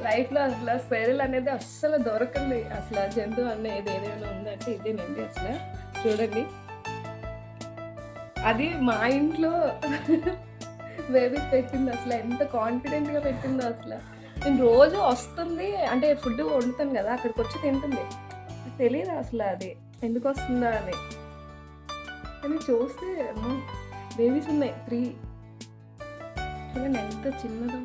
లైఫ్‌లో అసల స్క్విరెల్ అనేది అస్సలు దొరకంది. అసల జంతువు అనేది ఏదైనా ఉందంటే ఇదేనండి అసల. చూడండి. అది మా ఇంట్లో బేబీకి పెట్టింది అసల. ఎంత కాన్ఫిడెంట్‌గా పెట్టిందో అసల. నేను రోజు వస్తుంది అంటే ఫుడ్ వండుతాను గదా! అక్కడికొచ్చి తింటుంది. తెలీదు అసల అది ఎందుకొస్తుందా అని. కానీ చూస్తే అమ్మో! బేబీస్ ఉన్నాయి 3. చూడండి ఎంత చిన్నదో.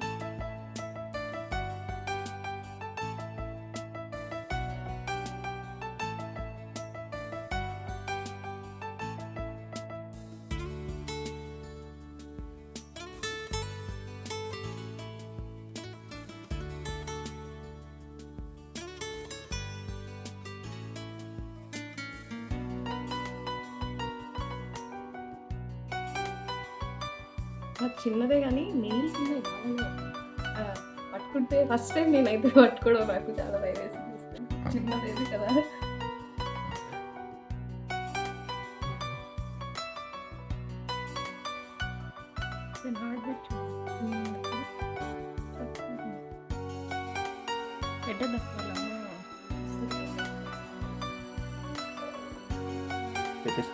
చిన్నదే గానీ నెయిల్స్ ఉన్నాయి బాగా. ఆ! పట్టుకుంటే ఫస్ట్ టైమ్ నేనైతే పట్టుకోవడం నాకు చాలా భయమేసింది. చిన్నదేది కదా! హార్ట్ బీట్ పెట్టేద్దాం వాళ్ళ అమ్మ పెట్టేసి